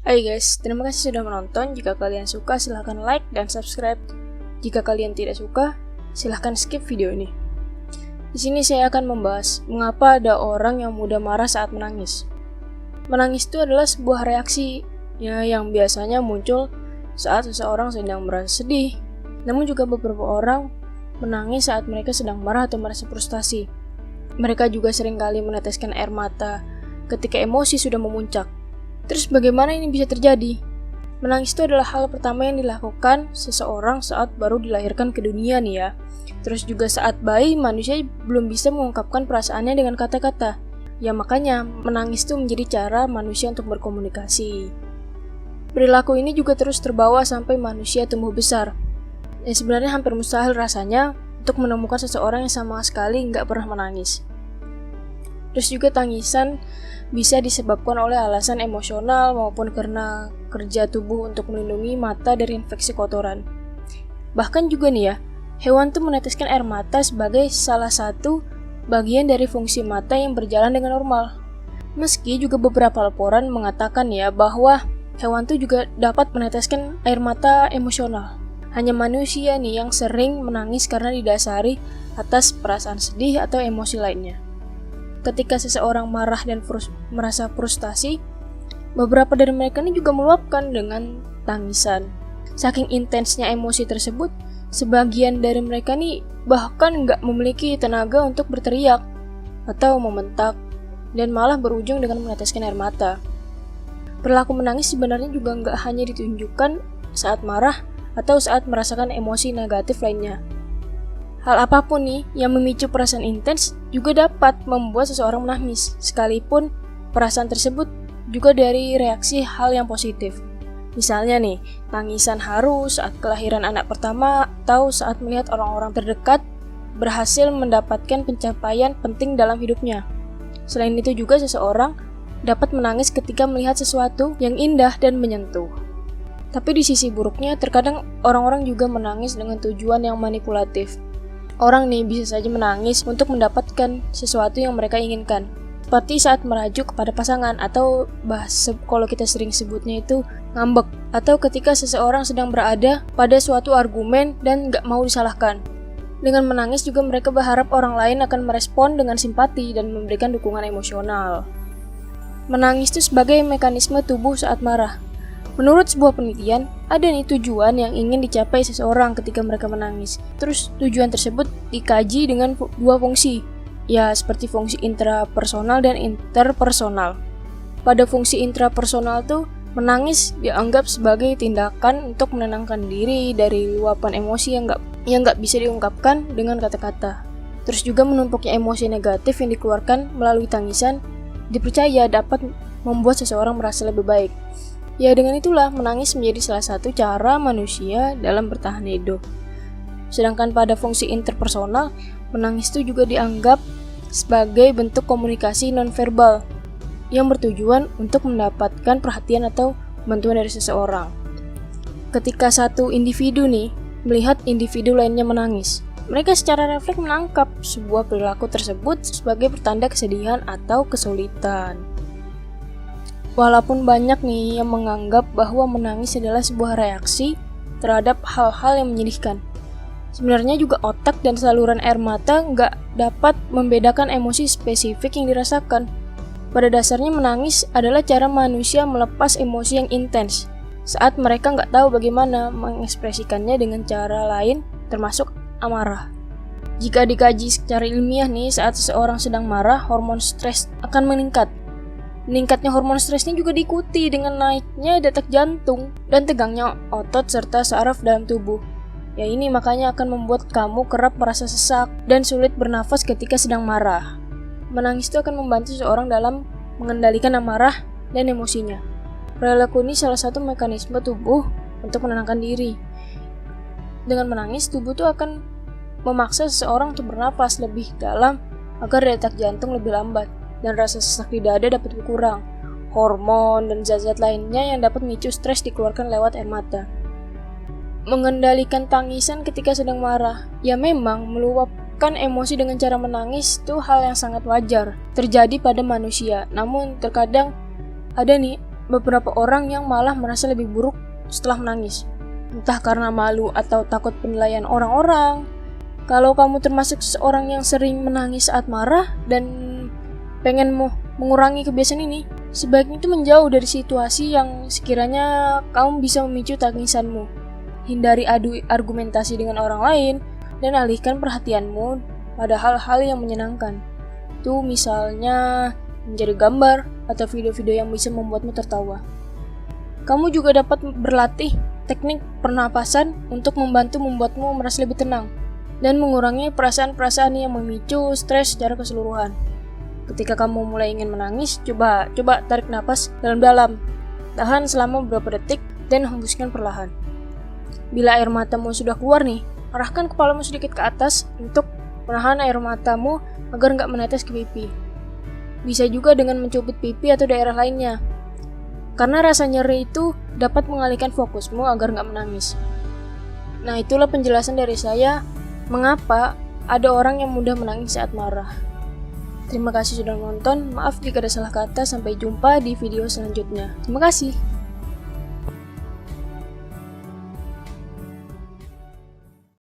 Hai guys, terima kasih sudah menonton. Jika kalian suka, silahkan like dan subscribe. Jika kalian tidak suka, silahkan skip video ini. Di sini saya akan membahas mengapa ada orang yang mudah marah saat menangis. Menangis itu adalah sebuah reaksi yang biasanya muncul saat seseorang sedang merasa sedih. Namun juga beberapa orang menangis saat mereka sedang marah atau merasa frustasi. Mereka juga seringkali meneteskan air mata ketika emosi sudah memuncak. Terus bagaimana ini bisa terjadi? Menangis itu adalah hal pertama yang dilakukan seseorang saat baru dilahirkan ke dunia nih ya. Terus juga saat bayi, manusia belum bisa mengungkapkan perasaannya dengan kata-kata. Ya makanya menangis itu menjadi cara manusia untuk berkomunikasi. Perilaku ini juga terus terbawa sampai manusia tumbuh besar. Sebenarnya hampir mustahil rasanya untuk menemukan seseorang yang sama sekali nggak pernah menangis. Terus juga tangisan bisa disebabkan oleh alasan emosional maupun karena kerja tubuh untuk melindungi mata dari infeksi kotoran. Bahkan juga nih ya, hewan tuh meneteskan air mata sebagai salah satu bagian dari fungsi mata yang berjalan dengan normal. Meski juga beberapa laporan mengatakan ya bahwa hewan tuh juga dapat meneteskan air mata emosional. Hanya manusia nih yang sering menangis karena didasari atas perasaan sedih atau emosi lainnya. Ketika seseorang marah dan merasa frustasi, beberapa dari mereka ini juga meluapkan dengan tangisan. Saking intensnya emosi tersebut, sebagian dari mereka nih bahkan nggak memiliki tenaga untuk berteriak atau membentak, dan malah berujung dengan meneteskan air mata. Perilaku menangis sebenarnya juga nggak hanya ditunjukkan saat marah atau saat merasakan emosi negatif lainnya. Hal apapun nih yang memicu perasaan intens juga dapat membuat seseorang menangis, sekalipun perasaan tersebut juga dari reaksi hal yang positif. Misalnya nih, tangisan haru saat kelahiran anak pertama atau saat melihat orang-orang terdekat berhasil mendapatkan pencapaian penting dalam hidupnya. Selain itu juga seseorang dapat menangis ketika melihat sesuatu yang indah dan menyentuh. Tapi di sisi buruknya, terkadang orang-orang juga menangis dengan tujuan yang manipulatif. Orang nih bisa saja menangis untuk mendapatkan sesuatu yang mereka inginkan. Seperti saat merajuk kepada pasangan atau kalau kita sering sebutnya itu ngambek. Atau ketika seseorang sedang berada pada suatu argumen dan gak mau disalahkan. Dengan menangis juga mereka berharap orang lain akan merespon dengan simpati dan memberikan dukungan emosional. Menangis itu sebagai mekanisme tubuh saat marah. Menurut sebuah penelitian, ada nih tujuan yang ingin dicapai seseorang ketika mereka menangis. Terus tujuan tersebut dikaji dengan dua fungsi. Ya, seperti fungsi intrapersonal dan interpersonal. Pada fungsi intrapersonal tuh, menangis dianggap sebagai tindakan untuk menenangkan diri dari luapan emosi yang nggak bisa diungkapkan dengan kata-kata. Terus juga menumpuknya emosi negatif yang dikeluarkan melalui tangisan dipercaya dapat membuat seseorang merasa lebih baik. Ya dengan itulah menangis menjadi salah satu cara manusia dalam bertahan hidup. Sedangkan pada fungsi interpersonal, menangis itu juga dianggap sebagai bentuk komunikasi nonverbal yang bertujuan untuk mendapatkan perhatian atau bantuan dari seseorang. Ketika satu individu nih melihat individu lainnya menangis, mereka secara refleks menangkap sebuah perilaku tersebut sebagai pertanda kesedihan atau kesulitan. Walaupun banyak nih yang menganggap bahwa menangis adalah sebuah reaksi terhadap hal-hal yang menyedihkan. Sebenarnya juga otak dan saluran air mata nggak dapat membedakan emosi spesifik yang dirasakan. Pada dasarnya menangis adalah cara manusia melepas emosi yang intens saat mereka nggak tahu bagaimana mengekspresikannya dengan cara lain, termasuk amarah. Jika dikaji secara ilmiah nih, saat seseorang sedang marah, hormon stres akan meningkat. Meningkatnya hormon stres ini juga diikuti dengan naiknya detak jantung dan tegangnya otot serta saraf dalam tubuh. Ya ini makanya akan membuat kamu kerap merasa sesak dan sulit bernafas ketika sedang marah. Menangis itu akan membantu seseorang dalam mengendalikan amarah dan emosinya. Perilaku ini salah satu mekanisme tubuh untuk menenangkan diri. Dengan menangis, tubuh itu akan memaksa seseorang untuk bernafas lebih dalam agar detak jantung lebih lambat dan rasa sesak di dada dapat berkurang. Hormon dan zat-zat lainnya yang dapat memicu stres dikeluarkan lewat air mata. Mengendalikan tangisan ketika sedang marah. Ya memang, meluapkan emosi dengan cara menangis itu hal yang sangat wajar terjadi pada manusia. Namun terkadang ada nih beberapa orang yang malah merasa lebih buruk setelah menangis. Entah karena malu atau takut penilaian orang-orang. Kalau kamu termasuk seseorang yang sering menangis saat marah dan pengen mengurangi kebiasaan ini, sebaiknya itu menjauh dari situasi yang sekiranya kamu bisa memicu tangisanmu. Hindari adu argumentasi dengan orang lain dan alihkan perhatianmu pada hal-hal yang menyenangkan. Itu misalnya mencari gambar atau video-video yang bisa membuatmu tertawa. Kamu juga dapat berlatih teknik pernapasan untuk membuatmu merasa lebih tenang dan mengurangi perasaan-perasaan yang memicu stres secara keseluruhan. Ketika kamu mulai ingin menangis, coba tarik napas dalam-dalam. Tahan selama beberapa detik dan hembuskan perlahan. Bila air matamu sudah keluar nih, arahkan kepalamu sedikit ke atas untuk menahan air matamu agar nggak menetes ke pipi. Bisa juga dengan mencubit pipi atau daerah lainnya. Karena rasa nyeri itu dapat mengalihkan fokusmu agar nggak menangis. Nah, itulah penjelasan dari saya mengapa ada orang yang mudah menangis saat marah. Terima kasih sudah menonton, maaf jika ada salah kata, sampai jumpa di video selanjutnya. Terima kasih.